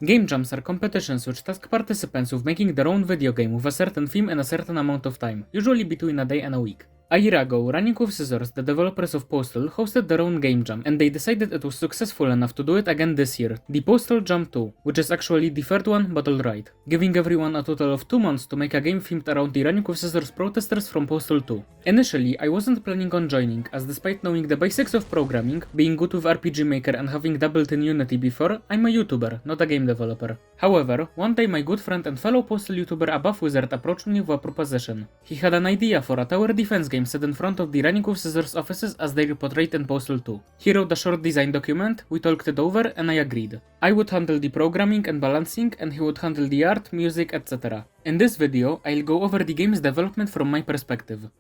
Game jams are competitions which task participants with making their own video game with a certain theme in a certain amount of time, usually between a day and a week. A year ago, Running with Scissors, the developers of Postal, hosted their own game jam, and they decided it was successful enough to do it again this year, the Postal Jam 2, which is actually the third one, but alright, giving everyone a total of 2 months to make a game themed around the Running with Scissors protesters from Postal 2. Initially, I wasn't planning on joining, as despite knowing the basics of programming, being good with RPG Maker and having dabbled in Unity before, I'm a YouTuber, not a game developer. However, one day my good friend and fellow Postal YouTuber Above Wizard approached me with a proposition. He had an idea for a tower defense game set in front of the Running with Scissors offices as they are portrayed in Postal 2. He wrote a short design document, we talked it over, and I agreed. I would handle the programming and balancing, and he would handle the art, music, etc. In this video, I'll go over the game's development from my perspective.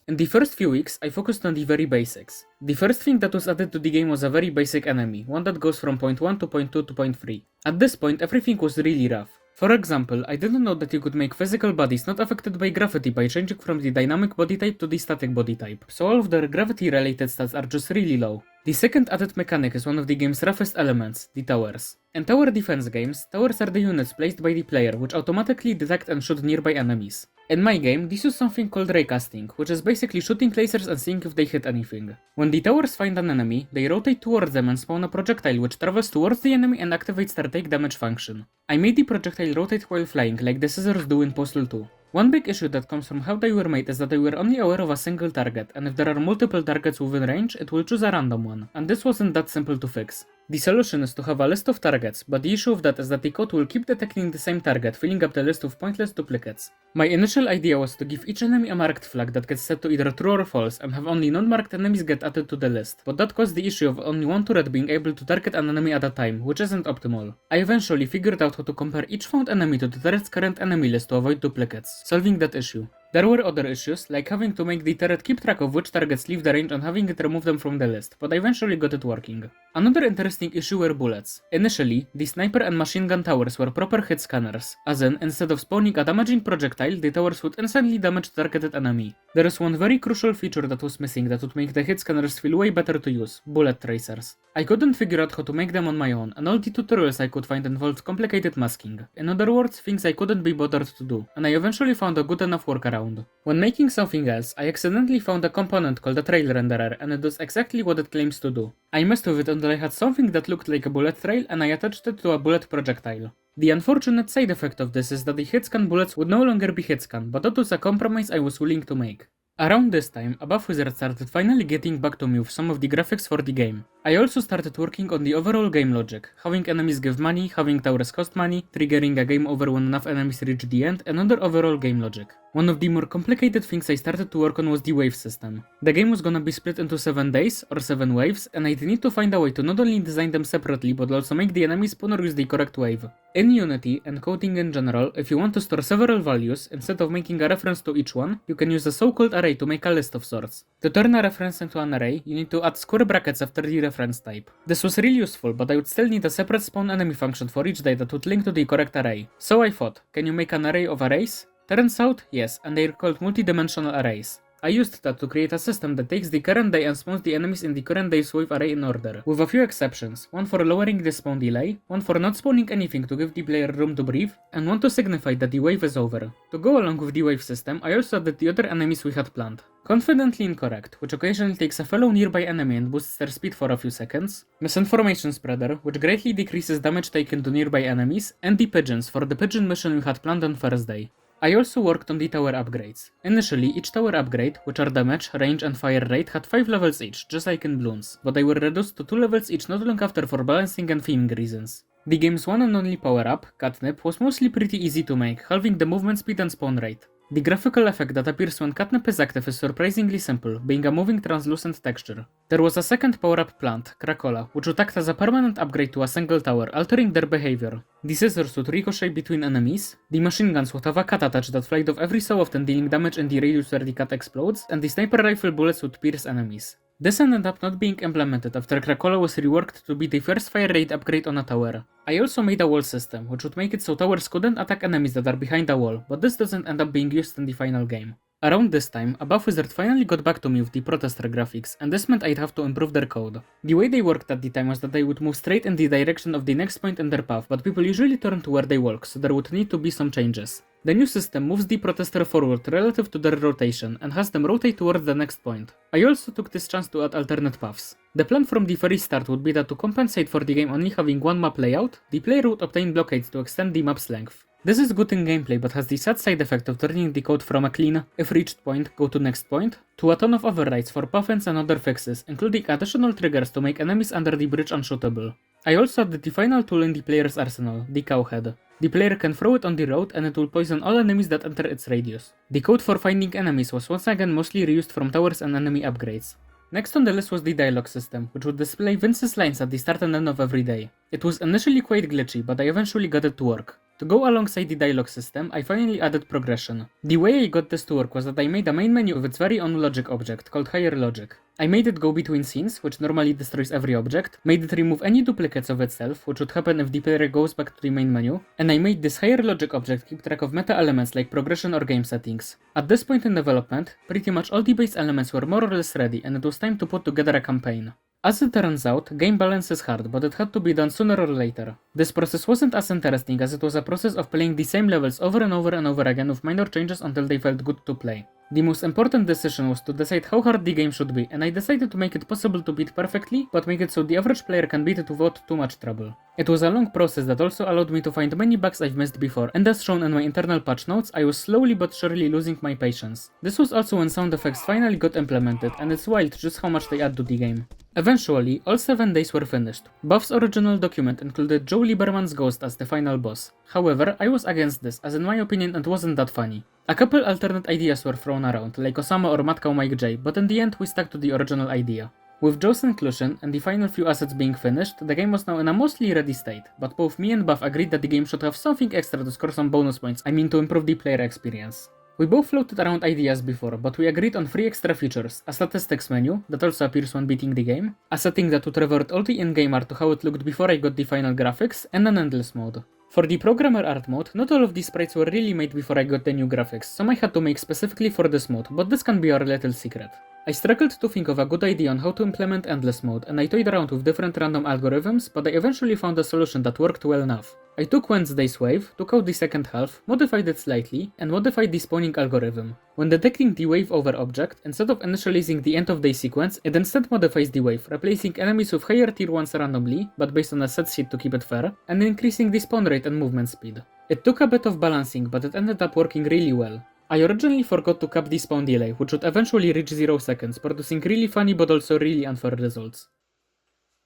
In the first few weeks, I focused on the very basics. The first thing that was added to the game was a very basic enemy, one that goes from point 1 to point 2 to point 3. At this point, everything was really rough. For example, I didn't know that you could make physical bodies not affected by gravity by changing from the dynamic body type to the static body type, so all of their gravity related stats are just really low. The second added mechanic is one of the game's roughest elements, the towers. In tower defense games, towers are the units placed by the player which automatically detect and shoot nearby enemies. In my game, this is something called raycasting, which is basically shooting lasers and seeing if they hit anything. When the towers find an enemy, they rotate towards them and spawn a projectile which travels towards the enemy and activates their take damage function. I made the projectile rotate while flying like the scissors do in Postal 2. One big issue that comes from how they were made is that they were only aware of a single target, and if there are multiple targets within range, it will choose a random one, and this wasn't that simple to fix. The solution is to have a list of targets, but the issue of that is that the code will keep detecting the same target, filling up the list with pointless duplicates. My initial idea was to give each enemy a marked flag that gets set to either true or false, and have only non-marked enemies get added to the list, but that caused the issue of only one turret being able to target an enemy at a time, which isn't optimal. I eventually figured out how to compare each found enemy to the turret's current enemy list to avoid duplicates, solving that issue. There were other issues, like having to make the turret keep track of which targets leave the range and having it remove them from the list, but I eventually got it working. Another interesting issue were bullets. Initially, the sniper and machine gun towers were proper hit scanners, as in, instead of spawning a damaging projectile, the towers would instantly damage the targeted enemy. There is one very crucial feature that was missing that would make the hit scanners feel way better to use: bullet tracers. I couldn't figure out how to make them on my own, and all the tutorials I could find involved complicated masking. In other words, things I couldn't be bothered to do, and I eventually found a good enough workaround. When making something else, I accidentally found a component called a trail renderer, and it does exactly what it claims to do. I messed with it until I had something that looked like a bullet trail, and I attached it to a bullet projectile. The unfortunate side effect of this is that the hitscan bullets would no longer be hitscan, but that was a compromise I was willing to make. Around this time, Above Wizard started finally getting back to me with some of the graphics for the game. I also started working on the overall game logic, having enemies give money, having towers cost money, triggering a game over when enough enemies reach the end, and other overall game logic. One of the more complicated things I started to work on was the wave system. The game was gonna be split into 7 days, or 7 waves, and I'd need to find a way to not only design them separately, but also make the enemy spawner use the correct wave. In Unity, and coding in general, if you want to store several values, instead of making a reference to each one, you can use a so-called array to make a list of sorts. To turn a reference into an array, you need to add square brackets after the reference type. This was really useful, but I would still need a separate spawn enemy function for each day that would link to the correct array. So I thought, can you make an array of arrays? Turns out, yes, and they're called multi-dimensional arrays. I used that to create a system that takes the current day and spawns the enemies in the current day's wave array in order, with a few exceptions, one for lowering the spawn delay, one for not spawning anything to give the player room to breathe, and one to signify that the wave is over. To go along with the wave system, I also added the other enemies we had planned. Confidently Incorrect, which occasionally takes a fellow nearby enemy and boosts their speed for a few seconds, Misinformation Spreader, which greatly decreases damage taken to nearby enemies, and the Pigeons for the pigeon mission we had planned on first day. I also worked on the tower upgrades. Initially, each tower upgrade, which are damage, range and fire rate, had 5 levels each, just like in Bloons, but they were reduced to 2 levels each not long after for balancing and theming reasons. The game's one and only power up, Catnip, was mostly pretty easy to make, halving the movement speed and spawn rate. The graphical effect that appears when Catnip is active is surprisingly simple, being a moving translucent texture. There was a second power-up plant, Krakola, which would act as a permanent upgrade to a single tower, altering their behavior. The scissors would ricochet between enemies, the machine guns would have a cat attach that flied off every so often dealing damage in the radius where the cat explodes, and the sniper rifle bullets would pierce enemies. This ended up not being implemented after Krakola was reworked to be the first fire rate upgrade on a tower. I also made a wall system, which would make it so towers couldn't attack enemies that are behind a wall, but this doesn't end up being used in the final game. Around this time, Above Wizard finally got back to me with the protester graphics, and this meant I'd have to improve their code. The way they worked at the time was that they would move straight in the direction of the next point in their path, but people usually turn to where they walk, so there would need to be some changes. The new system moves the protester forward relative to their rotation, and has them rotate towards the next point. I also took this chance to add alternate paths. The plan from the very start would be that to compensate for the game only having one map layout, the player would obtain blockades to extend the map's length. This is good in gameplay but has the sad side effect of turning the code from a clean, if reached point, go to next point, to a ton of overrides for puffins and other fixes, including additional triggers to make enemies under the bridge unshootable. I also added the final tool in the player's arsenal, the cowhead. The player can throw it on the road and it will poison all enemies that enter its radius. The code for finding enemies was once again mostly reused from towers and enemy upgrades. Next on the list was the dialogue system, which would display Vince's lines at the start and end of every day. It was initially quite glitchy, but I eventually got it to work. To go alongside the dialogue system, I finally added progression. The way I got this to work was that I made a main menu with its very own logic object, called higher logic. I made it go between scenes, which normally destroys every object, made it remove any duplicates of itself, which would happen if the player goes back to the main menu, and I made this higher logic object keep track of meta elements like progression or game settings. At this point in development, pretty much all the base elements were more or less ready, and it was time to put together a campaign. As it turns out, game balance is hard, but it had to be done sooner or later. This process wasn't as interesting as it was a process of playing the same levels over and over and over again with minor changes until they felt good to play. The most important decision was to decide how hard the game should be, and I decided to make it possible to beat perfectly, but make it so the average player can beat it without too much trouble. It was a long process that also allowed me to find many bugs I've missed before, and as shown in my internal patch notes, I was slowly but surely losing my patience. This was also when sound effects finally got implemented, and it's wild just how much they add to the game. Eventually, all 7 days were finished. Buff's original document included Joe Lieberman's ghost as the final boss. However, I was against this, as in my opinion it wasn't that funny. A couple alternate ideas were thrown around, like Osama or Matkau Mike J, but in the end we stuck to the original idea. With Joe's inclusion and the final few assets being finished, the game was now in a mostly ready state, but both me and Buff agreed that the game should have something extra to score some bonus points, to improve the player experience. We both floated around ideas before, but we agreed on 3 extra features: a statistics menu, that also appears when beating the game, a setting that would revert all the in-game art to how it looked before I got the final graphics, and an endless mode. For the programmer art mode, not all of these sprites were really made before I got the new graphics, some I had to make specifically for this mode, but this can be our little secret. I struggled to think of a good idea on how to implement endless mode, and I toyed around with different random algorithms, but I eventually found a solution that worked well enough. I took Wednesday's wave, took out the second half, modified it slightly, and modified the spawning algorithm. When detecting the wave over object, instead of initializing the end of day sequence, it instead modifies the wave, replacing enemies with higher tier 1s randomly, but based on a set sheet to keep it fair, and increasing the spawn rate and movement speed. It took a bit of balancing, but it ended up working really well. I originally forgot to cap the spawn delay, which would eventually reach 0 seconds, producing really funny but also really unfair results.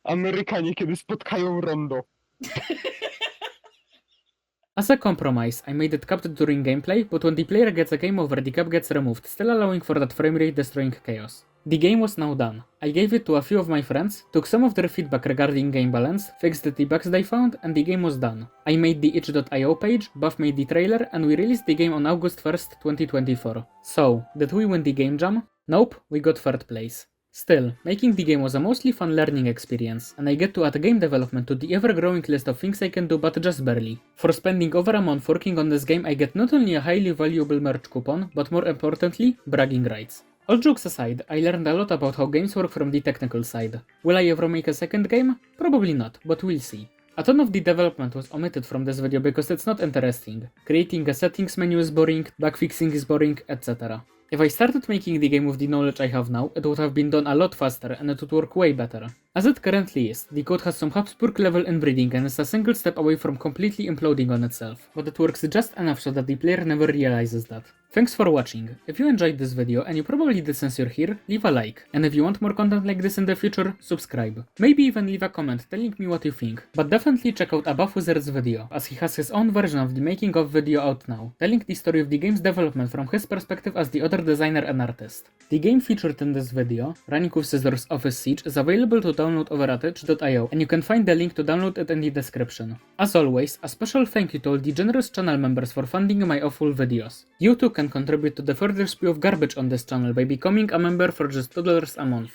Amerykanie kiedy spotkają rondo. As a compromise, I made it capped during gameplay, but when the player gets a game over, the cap gets removed, still allowing for that framerate destroying chaos. The game was now done. I gave it to a few of my friends, took some of their feedback regarding game balance, fixed the bugs they found, and the game was done. I made the itch.io page, Buff made the trailer, and we released the game on August 1st, 2024. So, did we win the game jam? Nope, we got 3rd place. Still, making the game was a mostly fun learning experience, and I get to add game development to the ever-growing list of things I can do, but just barely. For spending over a month working on this game, I get not only a highly valuable merch coupon, but more importantly, bragging rights. All jokes aside, I learned a lot about how games work from the technical side. Will I ever make a second game? Probably not, but we'll see. A ton of the development was omitted from this video because it's not interesting. Creating a settings menu is boring, bug fixing is boring, etc. If I started making the game with the knowledge I have now, it would have been done a lot faster and it would work way better. As it currently is, the code has some Habsburg level inbreeding and is a single step away from completely imploding on itself, but it works just enough so that the player never realizes that. Thanks for watching. If you enjoyed this video, and you probably did since you're here, leave a like, and if you want more content like this in the future, subscribe. Maybe even leave a comment telling me what you think, but definitely check out Above Wizard's video, as he has his own version of the making of video out now, telling the story of the game's development from his perspective as the other designer and artist. The game featured in this video, Running with Scissors Office Siege, is available to download over at itch.io, and you can find the link to download it in the description. As always, a special thank you to all the generous channel members for funding my awful videos. You too can contribute to the further spew of garbage on this channel by becoming a member for just $2 a month.